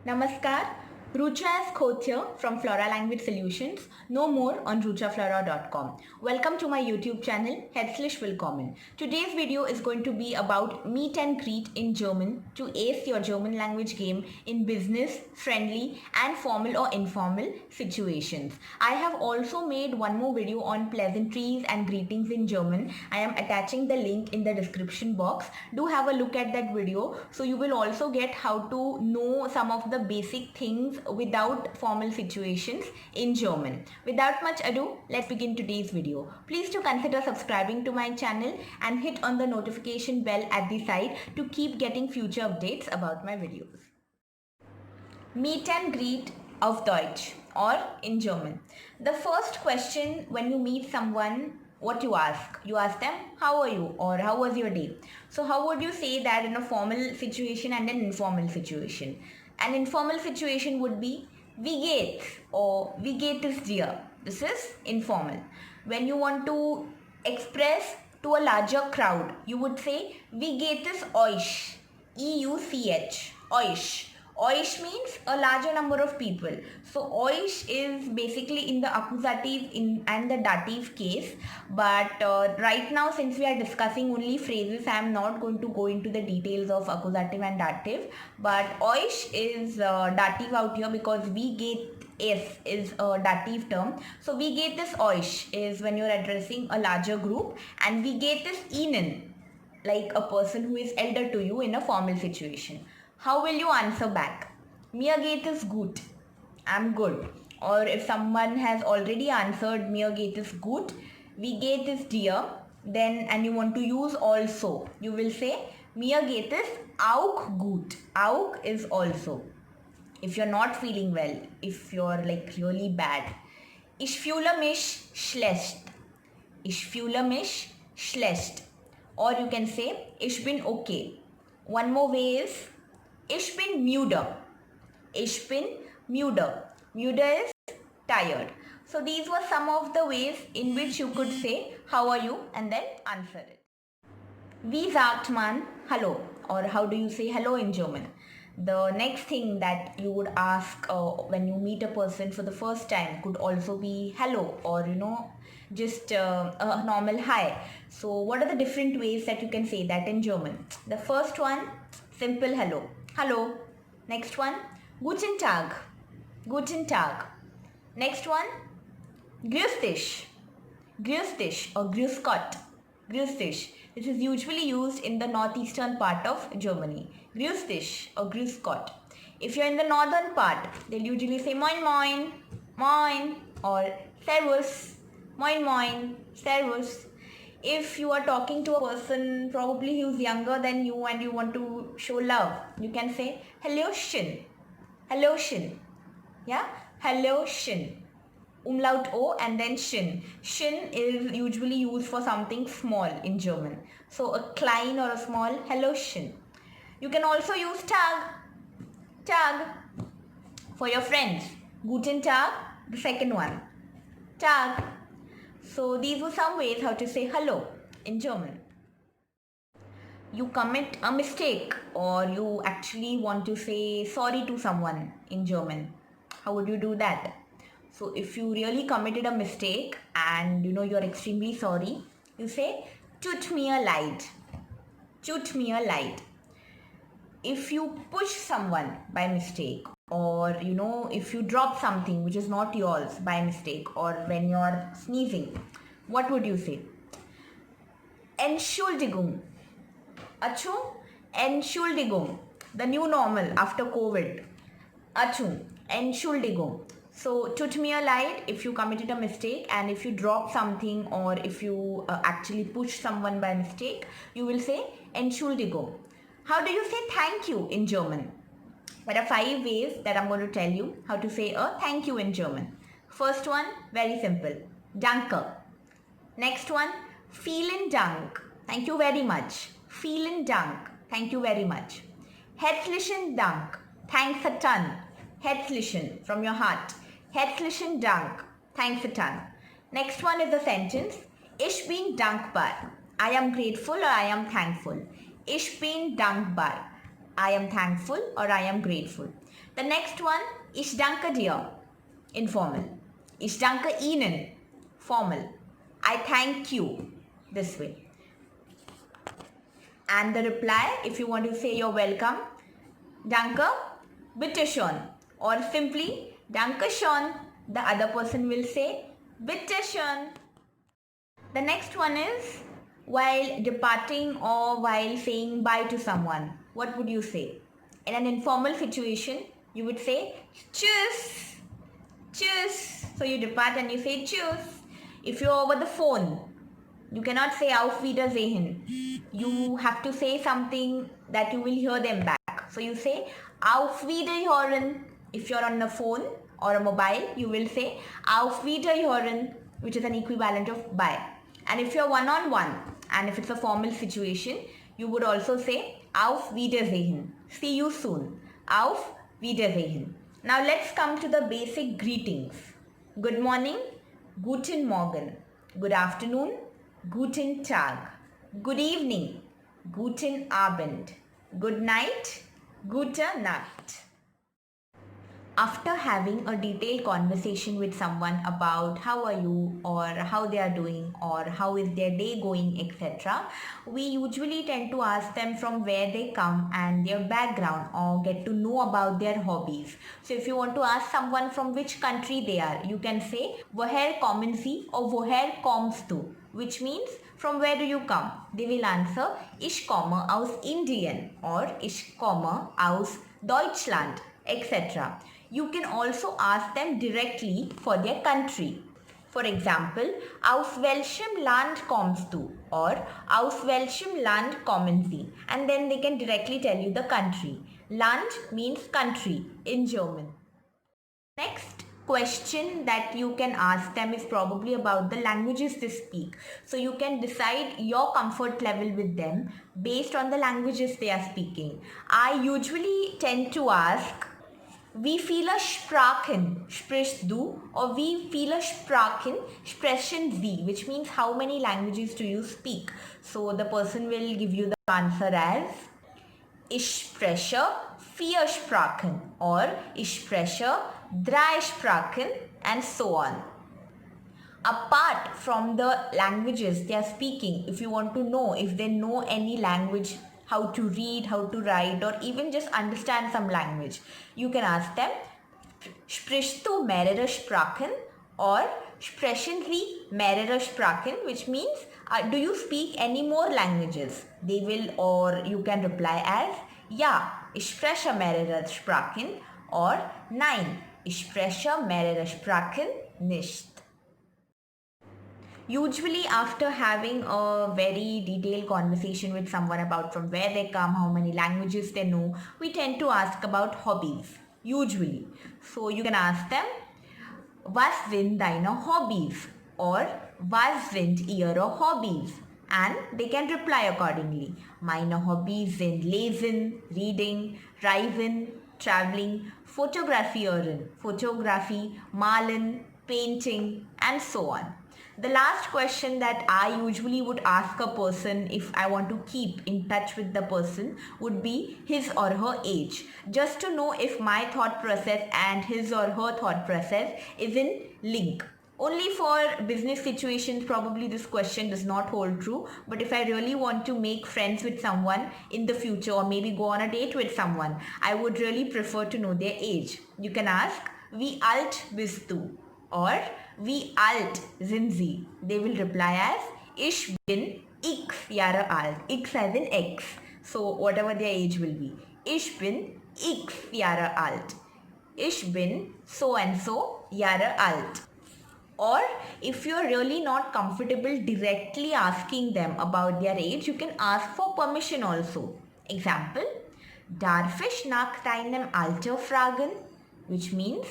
Namaskar, Rucha is Khoth here from Flora Language Solutions. No more on ruchaflora.com. Welcome to my YouTube channel, Herzlich Willkommen. Today's video is going to be about meet and greet in German to ace your German language game in business, friendly and formal or informal situations. I have also made one more video on pleasantries and greetings in German. I am attaching the link in the description box. Do have a look at that video so you will also get how to know some of the basic things without formal situations in German. Without much ado, let's begin today's video. Please do consider subscribing to my channel and hit on the notification bell at the side to keep getting future updates about my videos. Meet and greet auf Deutsch or in German. The first question when you meet someone, what you ask? You ask them, how are you or how was your day? So how would you say that in a formal situation and an informal situation? An informal situation would be wie geht's or wie geht es dir? This is informal. When you want to express to a larger crowd, you would say wie geht es euch? EUCH, euch. Euch means a larger number of people. So euch is basically in the accusative and the dative case. But right now, since we are discussing only phrases, I am not going to go into the details of accusative and dative. But euch is dative out here because wie geht es is a dative term. So wie geht es euch is when you are addressing a larger group, and wie geht es ihnen, like a person who is elder to you in a formal situation. How will you answer back? Mir geht es gut. I'm good. Or if someone has already answered mir geht es gut, wie geht es dir, then and you want to use also, you will say mir geht es auch gut. Auch is also. If you're not feeling well, if you're like really bad. Ich fühle mich schlecht. Ich fühle mich schlecht. Or you can say ich bin okay. One more way is ich bin müde. Ich bin müde. Müde is tired. So these were some of the ways in which you could say how are you and then answer it. Wie sagt man hallo, or how do you say hello in German? The next thing that you would ask when you meet a person for the first time could also be hello, or just a normal hi. So what are the different ways that you can say that in German? The first one, simple hello. Hello. Next one, guten Tag. Guten Tag. Next one, grüß dich. Grüß dich or grüß Gott. Grüß dich. This is usually used in the northeastern part of Germany. Grüß dich or grüß Gott. If you're in the northern part, they'll usually say moin moin, moin, or servus, moin moin, servus. If you are talking to a person probably who's younger than you and you want to show love, you can say hello schön. Hello schön. Yeah? Hello schön. Umlaut O and then schön. Schön is usually used for something small in German. So a klein or a small, hello schön. You can also use Tag. Tag for your friends. Guten Tag, the second one. Tag. So these were some ways how to say hello in German. You commit a mistake or you actually want to say sorry to someone in German. How would you do that? So if you really committed a mistake and you're extremely sorry, you say tut mir leid. Tut mir leid. If you push someone by mistake, or if you drop something which is not yours by mistake, or when you're sneezing, what would you say? Entschuldigung. Achu, Entschuldigung. The new normal after COVID. Achu, Entschuldigung. So tut mir leid if you committed a mistake, and if you drop something or if you actually push someone by mistake, you will say Entschuldigung. How do you say thank you in German? There are 5 ways that I'm going to tell you how to say a thank you in German. First one, very simple. Danke. Next one, vielen Dank. Thank you very much. Vielen Dank. Thank you very much. Herzlichen Dank. Thanks a ton. Herzlichen, from your heart. Herzlichen Dank. Thanks a ton. Next one is a sentence. Ich bin dankbar. I am grateful or I am thankful. Ich bin dankbar. I am thankful or I am grateful. The next one, ich danke dir, informal. Ich danke Ihnen, formal. I thank you, this way. And the reply, if you want to say you're welcome, danke, bitte schön. Or simply, danke schön. The other person will say, bitte schön. The next one is, while departing or while saying bye to someone, what would you say? In an informal situation, you would say, tschüss, tschüss. So you depart and you say, tschüss. If you're over the phone, you cannot say auf Wiedersehen. You have to say something that you will hear them back. So you say auf Wiederhören. If you're on the phone or a mobile, you will say auf Wiederhören, which is an equivalent of bye. And if you're one-on-one and if it's a formal situation, you would also say auf Wiedersehen. See you soon. Auf Wiedersehen. Now let's come to the basic greetings. Good morning, guten Morgen. Good afternoon, guten Tag. Good evening, guten Abend. Good night, gute Nacht. After having a detailed conversation with someone about how are you or how they are doing or how is their day going, etc., we usually tend to ask them from where they come and their background or get to know about their hobbies. So if you want to ask someone from which country they are, you can say woher kommen Sie or woher kommst du, which means from where do you come? They will answer ich komme aus Indien or ich komme aus Deutschland, etc. You can also ask them directly for their country. For example, aus welchem Land kommst du? Or aus welchem Land kommen Sie? And then they can directly tell you the country. Land means country in German. Next question that you can ask them is probably about the languages they speak. So you can decide your comfort level with them based on the languages they are speaking. I usually tend to ask, wie viele Sprachen sprichst du? Or wie viele Sprachen sprechen Sie? Which means how many languages do you speak? So the person will give you the answer as ich spreche 4 Sprachen or ich spreche 3 Sprachen and so on. Apart from the languages they are speaking, if you want to know if they know any language, how to read, how to write, or even just understand some language, you can ask them, sprichst du mehrere Sprachen? Or sprechen Sie mehrere Sprachen? Which means, do you speak any more languages? They will, or you can reply as, ja, ich spreche mehrere Sprachen, or nein, ich spreche mehrere Sprachen nicht. Usually after having a very detailed conversation with someone about from where they come, how many languages they know, we tend to ask about hobbies, usually. So you can ask them, was sind deine Hobbies? Or was sind ihre Hobbies? And they can reply accordingly. Meine Hobbys sind lesen, reading, reisen, traveling, fotografieren, photography, malen, painting, and so on. The last question that I usually would ask a person if I want to keep in touch with the person would be his or her age. Just to know if my thought process and his or her thought process is in link. Only for business situations probably this question does not hold true, but if I really want to make friends with someone in the future or maybe go on a date with someone, I would really prefer to know their age. You can ask, wie alt bist du? Or wie alt sind Sie? They will reply as ich bin x Jahre alt. X as in X. So whatever their age will be. Ich bin x Jahre alt. Ich bin so and so Jahre alt. Or if you're really not comfortable directly asking them about their age, you can ask for permission also. Example, darf ich nach deinem Alter fragen? Which means,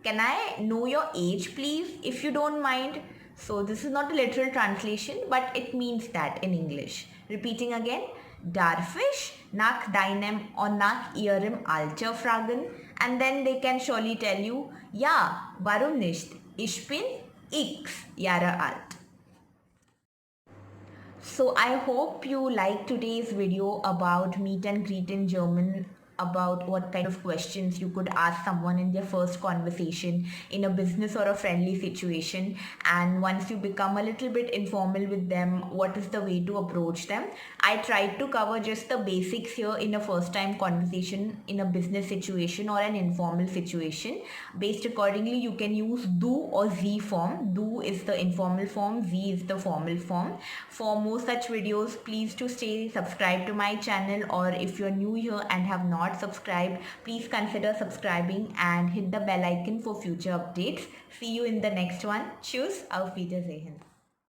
can I know your age please, if you don't mind? So this is not a literal translation, but it means that in English. Repeating again, darf ich nach deinem or nach ihrem Alter fragen? And then they can surely tell you, ja, warum nicht? Ich bin x Jahre alt. So I hope you like today's video about meet and greet in German, about what kind of questions you could ask someone in their first conversation in a business or a friendly situation, and once you become a little bit informal with them, what is the way to approach them. I tried to cover just the basics here in a first time conversation in a business situation or an informal situation. Based accordingly, you can use do or z form. Do is the informal form, z is the formal form. For more such videos, please to stay subscribed to my channel, or if you're new here and have not subscribed, please consider subscribing and hit the bell icon for future updates. See you in the next one. Tschüss, auf Wiedersehen.